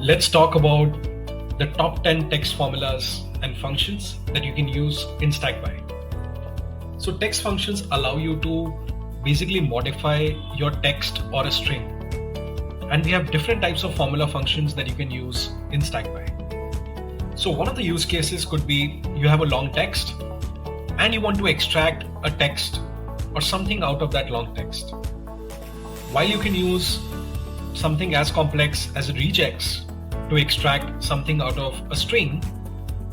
let's talk about the top 10 text formulas and functions that you can use in Stackby. So text functions allow you to basically modify your text or a string. And we have different types of formula functions that you can use in Stackby. So one of the use cases could be you have a long text and you want to extract a text or something out of that long text. While you can use something as complex as regex to extract something out of a string,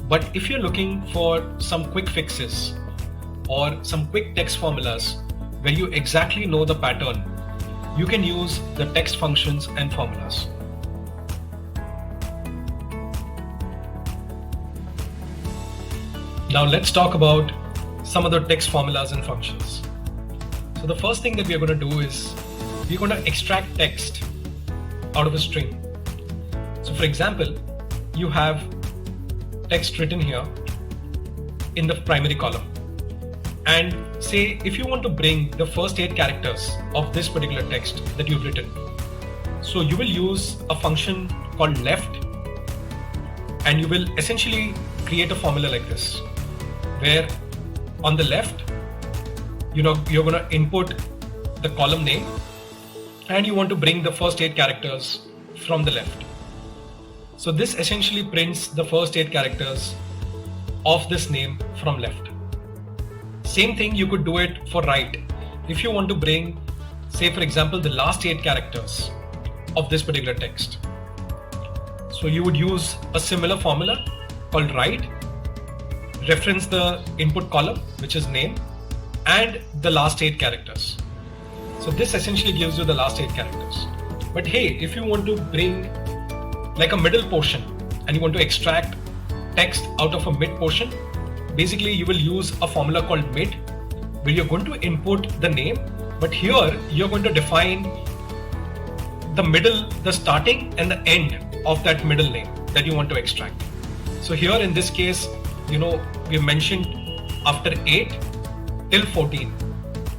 but if you're looking for some quick fixes or some quick text formulas where you exactly know the pattern, you can use the text functions and formulas. Now let's talk about some of the text formulas and functions. So the first thing that we are going to do is we're going to extract text out of a string. So for example, you have text written here in the primary column. And say if you want to bring the first 8 characters of this particular text that you've written, so you will use a function called left, and you will essentially create a formula like this, where on the left, you're going to input the column name and you want to bring the first 8 characters from the left. So this essentially prints the first 8 characters of this name from left. Same thing, you could do it for right. If you want to bring, say for example, the last 8 characters of this particular text. So you would use a similar formula called right, reference the input column, which is name, and the last 8 characters. So this essentially gives you the last 8 characters. But hey, if you want to bring like a middle portion and you want to extract text out of a mid portion, basically you will use a formula called mid, where you're going to input the name, but here you're going to define the middle, the starting and the end of that middle name that you want to extract. So here in this case, we mentioned after 8 till 14.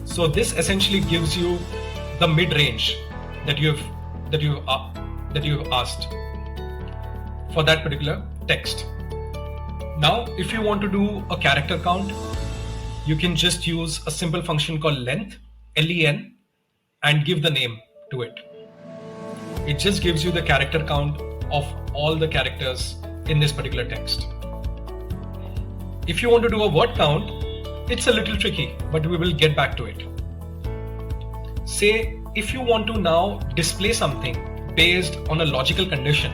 So this essentially gives you the mid range that you've asked for that particular text. Now, if you want to do a character count, you can just use a simple function called length, len, and give the name to it. It just gives you the character count of all the characters in this particular text. If you want to do a word count, it's a little tricky, but we will get back to it. Say, if you want to now display something based on a logical condition.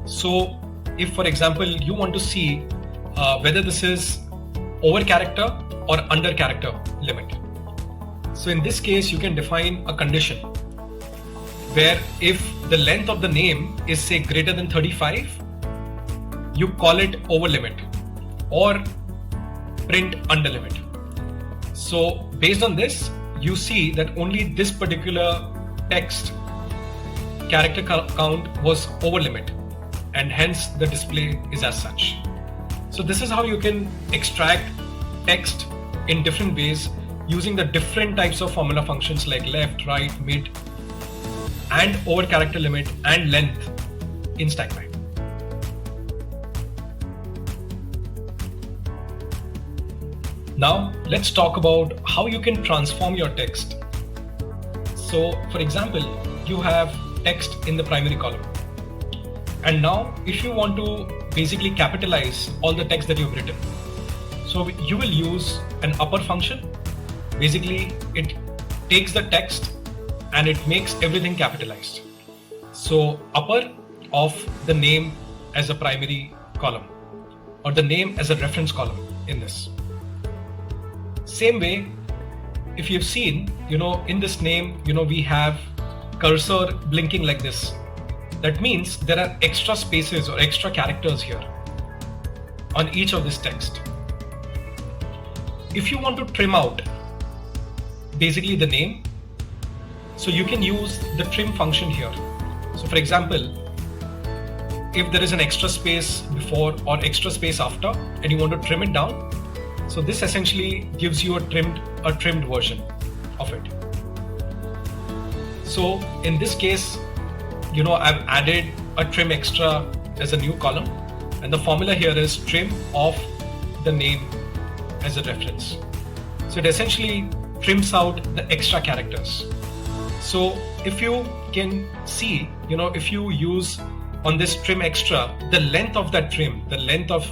So if, for example, you want to see whether this is over character or under character limit. So in this case, you can define a condition where if the length of the name is say greater than 35, you call it over limit or print under limit. So based on this, you see that only this particular text character count was over limit, and hence the display is as such. So this is how you can extract text in different ways using the different types of formula functions like left, right, mid, and over character limit and length in Stackby. Now let's talk about how you can transform your text. So for example, you have text in the primary column. And now if you want to basically capitalize all the text that you've written, so you will use an upper function. Basically, it takes the text and it makes everything capitalized. So upper of the name as a primary column or the name as a reference column in this. Same way, if you've seen, in this name, we have cursor blinking like this. That means there are extra spaces or extra characters here on each of this text. If you want to trim out basically the name, so you can use the trim function here. So for example, if there is an extra space before or extra space after and you want to trim it down, so this essentially gives you a trimmed version of it. So in this case, I've added a trim extra as a new column, and the formula here is trim of the name as a reference. So it essentially trims out the extra characters. So if you can see, if you use on this trim extra, the length of that trim, the length of,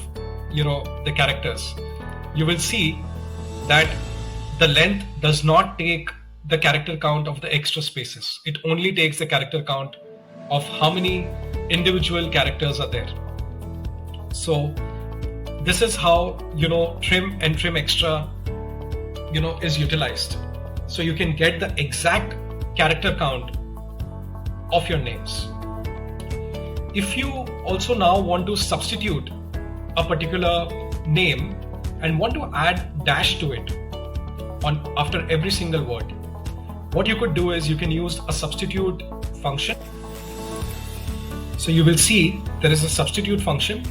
the characters, you will see that the length does not take the character count of the extra spaces. It only takes the character count of how many individual characters are there. So this is how, trim and trim extra, is utilized. So you can get the exact character count of your names. If you also now want to substitute a particular name and want to add dash to it after every single word, what you could do is you can use a substitute function. So you will see there is a substitute function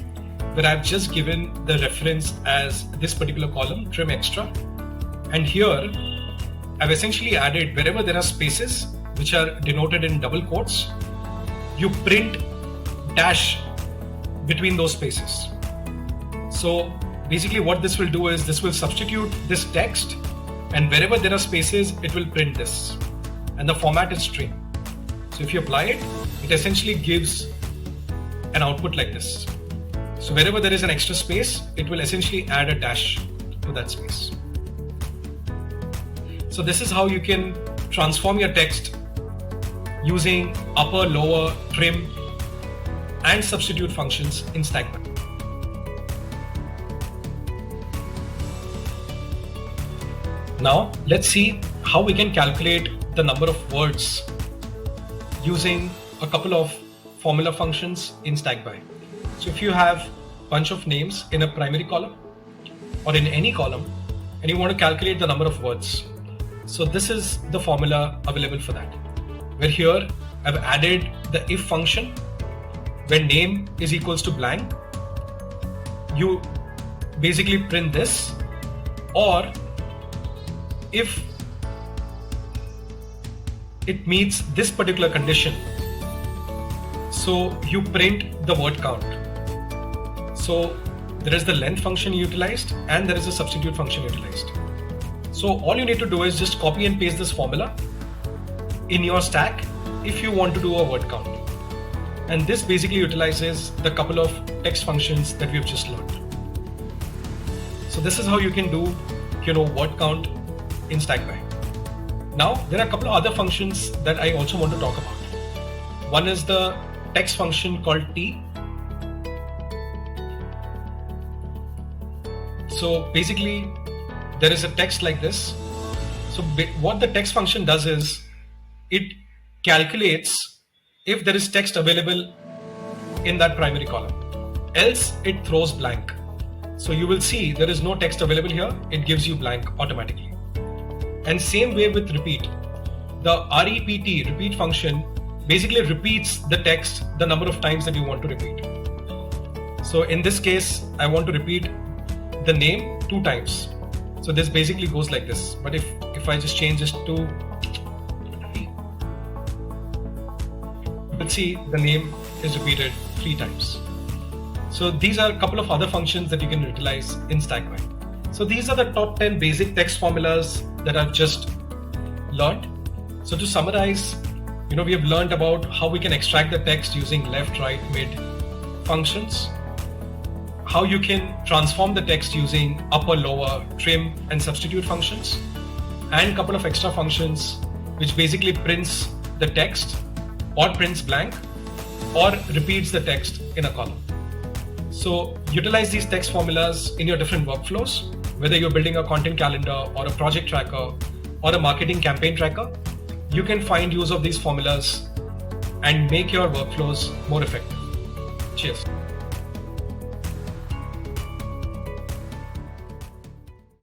where I've just given the reference as this particular column, trim extra. And here I've essentially added wherever there are spaces which are denoted in double quotes, you print dash between those spaces. So basically what this will do is this will substitute this text, and wherever there are spaces, it will print this. And the format is string. So if you apply it, it essentially gives an output like this. So wherever there is an extra space, it will essentially add a dash to that space. So this is how you can transform your text using upper, lower, trim, and substitute functions in Stackby. Now let's see how we can calculate the number of words using a couple of formula functions in Stackby. So if you have a bunch of names in a primary column or in any column and you want to calculate the number of words, so this is the formula available for that. Where here I've added the if function where name is equals to blank. You basically print this, or if it meets this particular condition, so you print the word count. So there is the length function utilized and there is a substitute function utilized. So all you need to do is just copy and paste this formula in your stack if you want to do a word count. And this basically utilizes the couple of text functions that we've just learned. So this is how you can do, word count in Stackby. Now there are a couple of other functions that I also want to talk about. One is the text function called T. So basically there is a text like this. So what the text function does is it calculates if there is text available in that primary column, else it throws blank. So you will see there is no text available here, it gives you blank automatically. And same way with repeat. The REPT, repeat function, basically repeats the text the number of times that you want to repeat. So in this case, I want to repeat the name 2 times. So this basically goes like this. But if I just change this to, let's see, the name is repeated 3 times. So these are a couple of other functions that you can utilize in Stackby. So these are the top 10 basic text formulas that I've just learned. So to summarize, we have learned about how we can extract the text using left, right, mid functions, how you can transform the text using upper, lower, trim, and substitute functions, and a couple of extra functions which basically prints the text or prints blank or repeats the text in a column. So utilize these text formulas in your different workflows, whether you're building a content calendar or a project tracker or a marketing campaign tracker. You can find use of these formulas and make your workflows more effective. Cheers.